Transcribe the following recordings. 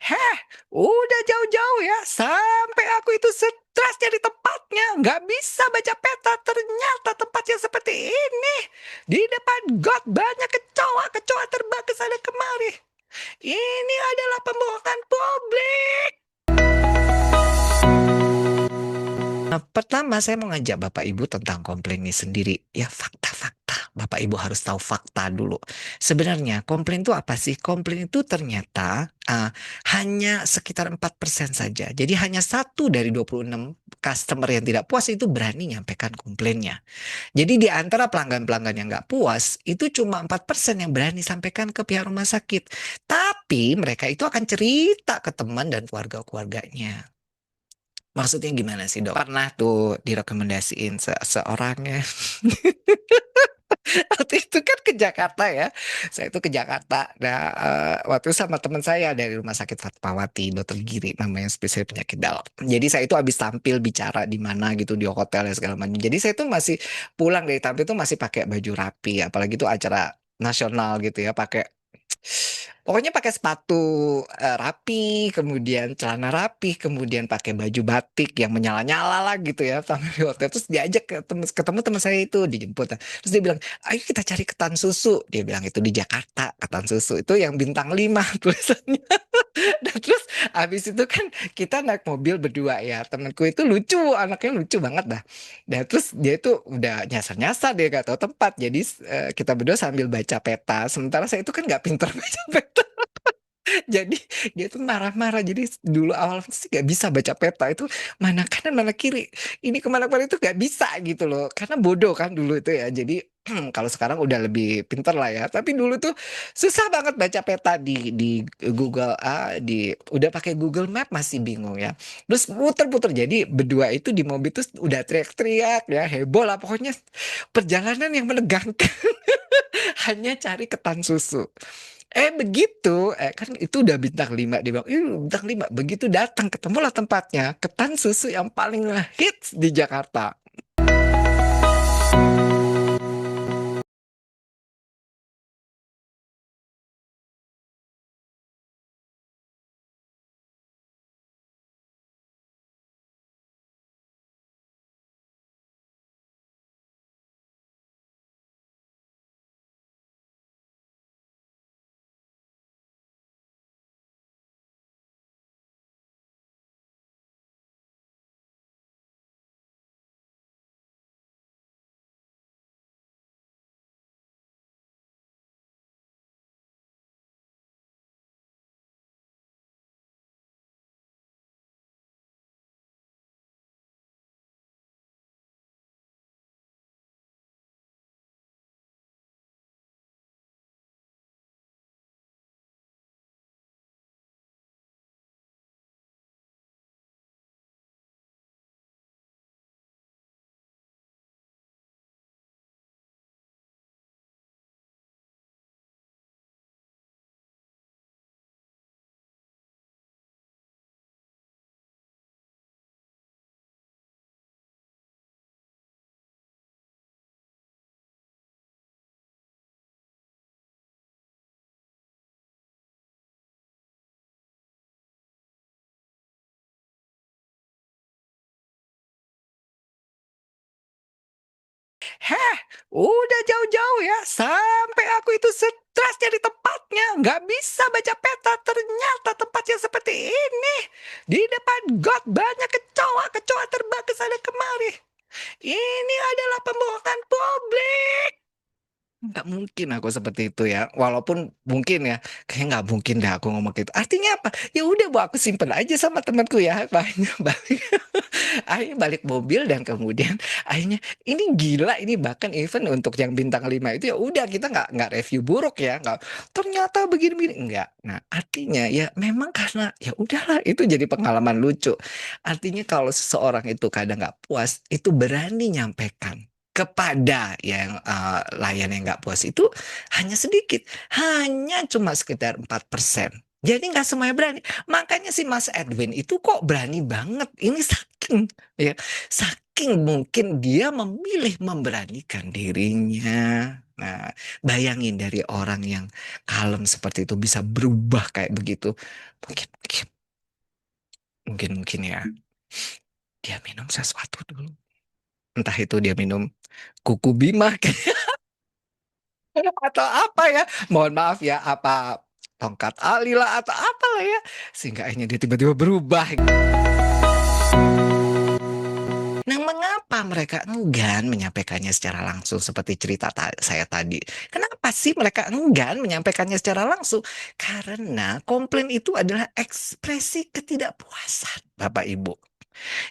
Heh, udah jauh-jauh ya, sampai aku itu stres jadi tempatnya. Nggak bisa baca peta, ternyata tempatnya seperti ini. Di depan got banyak kecoa-kecoa terbang ke sana kemari. Ini adalah pembohongan publik. Pertama saya mau ngajak Bapak Ibu tentang komplain ini sendiri. Ya fakta-fakta. Bapak Ibu harus tahu fakta dulu. Sebenarnya komplain itu apa sih? Komplain itu ternyata hanya sekitar 4% saja. Jadi hanya 1 dari 26 customer yang tidak puas itu berani nyampaikan komplainnya. Jadi di antara pelanggan-pelanggan yang nggak puas, itu cuma 4% yang berani sampaikan ke pihak rumah sakit. Tapi mereka itu akan cerita ke teman dan keluarga-keluarganya. Maksudnya gimana sih, Dok? Pernah tuh direkomendasiin seseorang ya. Waktu itu kan ke Jakarta ya. Saya itu ke Jakarta. Nah, waktu itu sama teman saya dari Rumah Sakit Fatmawati, Dokter Giri, namanya spesialis penyakit dalam. Jadi saya itu habis tampil bicara di mana gitu, di hotel ya segala macam. Jadi saya itu masih pulang dari tampil itu masih pakai baju rapi, apalagi itu acara nasional gitu ya, pakai pokoknya pakai sepatu rapi, kemudian celana rapi, kemudian pakai baju batik yang menyala-nyala lah gitu ya. Sampai di hotel terus diajak ketemu teman saya itu dijemput. Terus dia bilang, ayo kita cari ketan susu. Dia bilang itu di Jakarta ketan susu itu yang bintang 5 tulisannya. Dan terus habis itu kan kita naik mobil berdua ya. Temanku itu lucu, anaknya lucu banget dah. Dan terus dia itu udah nyasar-nyasar, dia gak tahu tempat. Jadi kita berdua sambil baca peta. Sementara saya itu kan nggak pinter baca peta. Jadi dia tuh marah-marah. Jadi dulu awal sih gak bisa baca peta itu mana kanan mana kiri. Ini kemana-mana itu gak bisa gitu loh. Karena bodoh kan dulu itu ya. Jadi kalau sekarang udah lebih pinter lah ya. Tapi dulu tuh susah banget baca peta di Google udah pakai Google Map masih bingung ya. Terus muter-puter. Jadi berdua itu di mobil tuh udah teriak-teriak ya, heboh lah pokoknya perjalanan yang menegangkan. Hanya cari ketan susu. Begitu, kan itu udah bintang 5 dia bilang, bintang 5." Begitu datang ketemulah tempatnya, ketan susu yang paling hits di Jakarta. Heh, udah jauh-jauh ya, sampai aku itu stres jadi tempatnya. Nggak bisa baca peta, ternyata tempatnya seperti ini. Di depan got banyak kecoa-kecoa terbang ke sana kemari. Ini adalah pembohongan publik. Nggak mungkin aku seperti itu ya. Walaupun mungkin ya, kayak nggak mungkin dah aku ngomong gitu. Artinya apa? Ya udah bu, aku simpen aja sama temanku ya. Akhirnya balik, akhirnya balik mobil dan kemudian akhirnya ini gila ini bahkan even untuk yang bintang 5 itu ya udah kita nggak review buruk ya. Nggak, ternyata begini-begini enggak. Nah artinya ya memang karena ya udahlah itu jadi pengalaman lucu. Artinya kalau seseorang itu kadang nggak puas itu berani nyampaikan kepada yang layan yang nggak puas itu hanya sedikit, hanya cuma sekitar 4%. Jadi nggak semuanya berani. Makanya si Mas Edwin itu kok berani banget. Ini saking ya, saking mungkin dia memilih memberanikan dirinya. Nah, bayangin dari orang yang kalem seperti itu bisa berubah kayak begitu. Mungkin, mungkin ya dia minum sesuatu dulu. Entah itu dia minum kuku Bima atau apa ya. Mohon maaf ya, apa tongkat alila atau apalah ya. Sehingga akhirnya dia tiba-tiba berubah. Nah, mengapa mereka enggan menyampaikannya secara langsung seperti cerita saya tadi? Kenapa sih mereka enggan menyampaikannya secara langsung? Karena komplain itu adalah ekspresi ketidakpuasan, Bapak Ibu.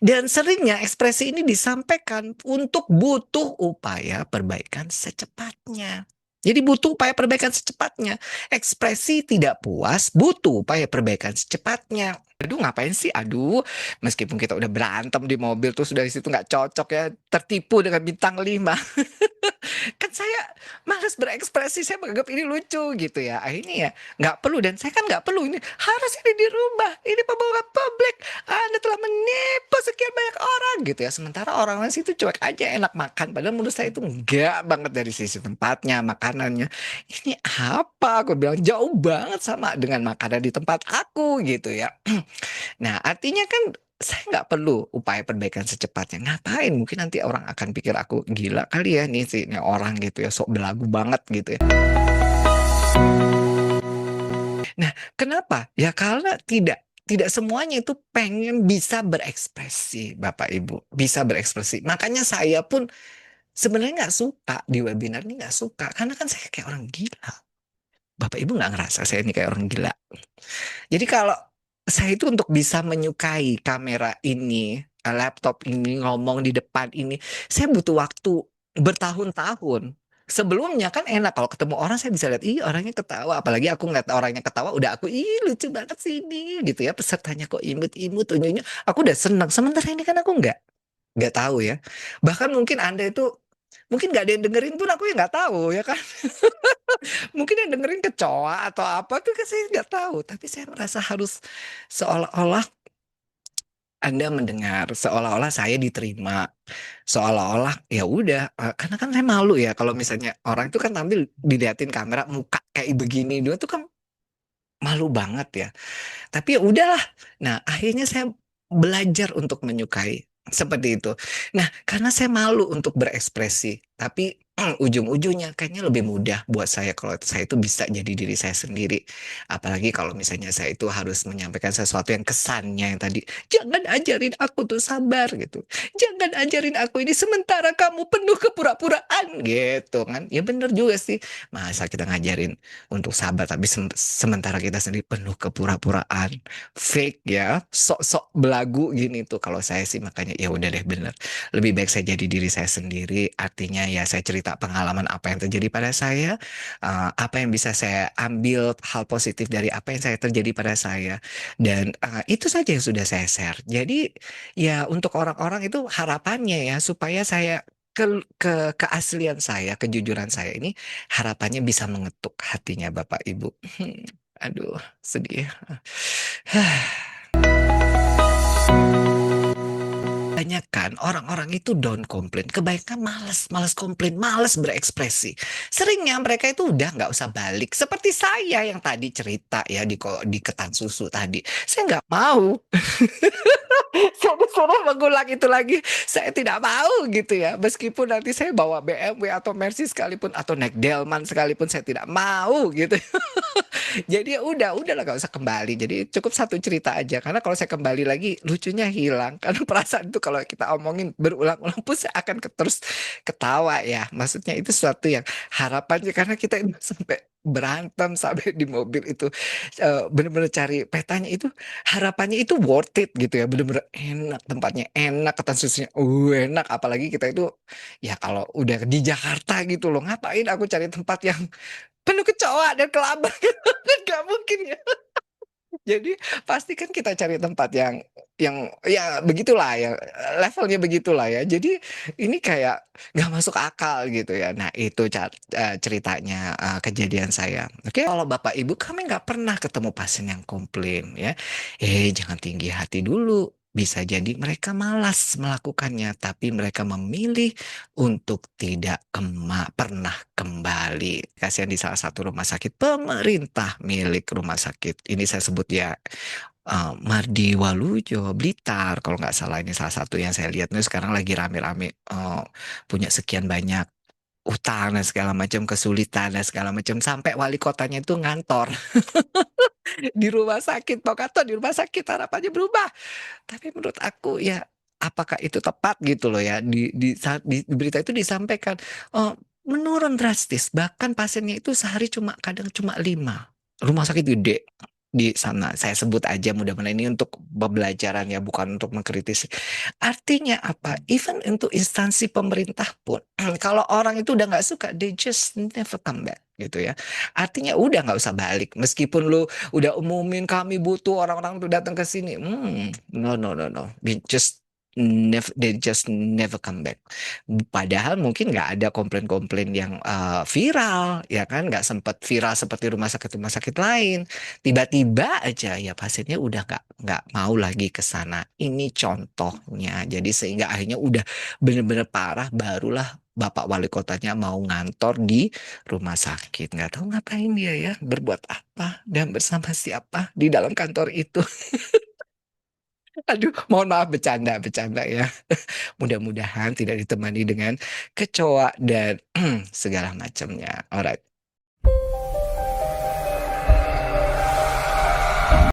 Dan seringnya ekspresi ini disampaikan untuk butuh upaya perbaikan secepatnya. Jadi butuh upaya perbaikan secepatnya. Ekspresi tidak puas butuh upaya perbaikan secepatnya. Aduh ngapain sih? Aduh, meskipun kita udah berantem di mobil tuh sudah di situ nggak cocok ya, tertipu dengan bintang 5. Kan saya malas berekspresi, saya menganggap ini lucu gitu ya. Akhirnya ya nggak perlu, dan saya kan nggak perlu ini, harus ini dirubah. Ini pembohongan publik. Anda telah menipu sekian banyak orang gitu ya. Sementara orang lain situ cuek aja enak makan. Padahal menurut saya itu enggak banget dari sisi tempatnya, makanannya. Ini apa? Aku bilang jauh banget sama dengan makanan di tempat aku gitu ya. Nah, artinya kan saya nggak perlu upaya perbaikan secepatnya. Ngapain? Mungkin nanti orang akan pikir aku gila kali ya nih sih nih orang gitu ya, sok belagu banget gitu ya. Nah, kenapa? Ya karena tidak semuanya itu pengen bisa berekspresi, Bapak Ibu, bisa berekspresi. Makanya saya pun sebenarnya nggak suka di webinar ini, nggak suka karena kan saya kayak orang gila. Bapak Ibu nggak ngerasa saya ini kayak orang gila? Jadi kalau saya itu untuk bisa menyukai kamera ini, laptop ini, ngomong di depan ini, saya butuh waktu bertahun-tahun. Sebelumnya kan enak kalau ketemu orang saya bisa lihat, ih orangnya ketawa, apalagi aku ngeliat orangnya ketawa, udah aku, ih lucu banget sih ini, gitu ya, pesertanya kok imut-imut, unyu aku udah seneng. Sementara ini kan aku nggak tahu ya. Bahkan mungkin Anda itu, mungkin nggak ada yang dengerin pun aku ya nggak tahu ya kan. Mungkin yang dengerin kecoa atau apa tuh kan saya nggak tahu, tapi saya merasa harus seolah-olah Anda mendengar, seolah-olah saya diterima, seolah-olah ya udah, karena kan saya malu ya kalau misalnya orang itu kan tampil diliatin kamera muka kayak begini, dia tuh kan malu banget ya. Tapi ya udahlah. Nah, akhirnya saya belajar untuk menyukai seperti itu. Nah, karena saya malu untuk berekspresi, tapi ujung-ujungnya kayaknya lebih mudah buat saya kalau saya itu bisa jadi diri saya sendiri. Apalagi kalau misalnya saya itu harus menyampaikan sesuatu yang kesannya yang tadi, jangan ajarin aku tuh sabar gitu. Jangan ajarin aku ini sementara kamu penuh kepura-puraan gitu kan. Ya bener juga sih. Masa kita ngajarin untuk sabar tapi sementara kita sendiri penuh kepura-puraan, fake ya, sok-sok belagu gini tuh kalau saya sih. Makanya ya udah deh, bener, lebih baik saya jadi diri saya sendiri. Artinya ya saya cerita pengalaman apa yang terjadi pada saya, apa yang bisa saya ambil hal positif dari apa yang saya terjadi pada saya, dan itu saja yang sudah saya share. Jadi ya untuk orang-orang itu harapannya ya supaya saya keaslian saya, kejujuran saya ini harapannya bisa mengetuk hatinya Bapak Ibu. Aduh, sedih. Banyak kan orang-orang itu don't complain. Kebanyakan males, males komplain, males berekspresi. Seringnya mereka itu udah nggak usah balik. Seperti saya yang tadi cerita ya di ketan susu tadi. Saya nggak mau. Saya disuruh mengulang itu lagi. Saya tidak mau gitu ya. Meskipun nanti saya bawa BMW atau Mercy sekalipun atau naik Delman sekalipun saya tidak mau gitu. Jadi ya udahlah gak usah kembali. Jadi cukup satu cerita aja. Karena kalau saya kembali lagi lucunya hilang. Karena perasaan itu kalau kita omongin berulang-ulang pun saya akan terus ketawa ya. Maksudnya itu sesuatu yang harapannya karena kita itu sampai berantem sampai di mobil itu bener-bener cari petanya itu, harapannya itu worth it gitu ya, bener-bener enak tempatnya, enak ketan susunya enak, apalagi kita itu ya kalau udah di Jakarta gitu loh, ngapain aku cari tempat yang penuh kecoa dan kelabang kan nggak mungkin ya. Jadi pasti kan kita cari tempat yang ya begitulah ya, levelnya begitulah ya. Jadi ini kayak nggak masuk akal gitu ya. Nah itu ceritanya, kejadian saya. Oke, kalau Bapak Ibu kami nggak pernah ketemu pasien yang komplain ya. Jangan tinggi hati dulu. bisa jadi mereka malas melakukannya, tapi mereka memilih untuk tidak pernah kembali. Kasihan di salah satu rumah sakit pemerintah milik rumah sakit. Ini saya sebut ya Mardi Waluyo, Blitar, kalau nggak salah ini salah satu yang saya lihat nih sekarang lagi rame-rame punya sekian banyak utang dan segala macam kesulitan dan segala macam sampai wali kotanya itu ngantor di rumah sakit mau kantor di rumah sakit harapannya berubah tapi menurut aku ya apakah itu tepat gitu loh ya di saat di berita itu disampaikan oh, menurun drastis bahkan pasiennya itu sehari kadang cuma 5 rumah sakit gede di sana saya sebut aja mudah-mudahan ini untuk pembelajaran ya bukan untuk mengkritisi artinya apa even untuk instansi pemerintah pun kalau orang itu udah nggak suka they just never come back gitu ya artinya udah nggak usah balik meskipun lu udah umumin kami butuh orang-orang untuk datang ke sini. No, no, no, no. They just never come back. Padahal mungkin nggak ada komplain-komplain yang viral, ya kan? Nggak sempat viral seperti rumah sakit lain. Tiba-tiba aja ya pasiennya udah nggak mau lagi ke sana. Ini contohnya. Jadi sehingga akhirnya udah bener-bener parah, barulah Bapak Wali Kotanya mau ngantor di rumah sakit. Nggak tahu ngapain dia ya, berbuat apa dan bersama siapa di dalam kantor itu. Aduh, mohon maaf bercanda ya. Mudah-mudahan tidak ditemani dengan kecoa dan segala macamnya. Alright.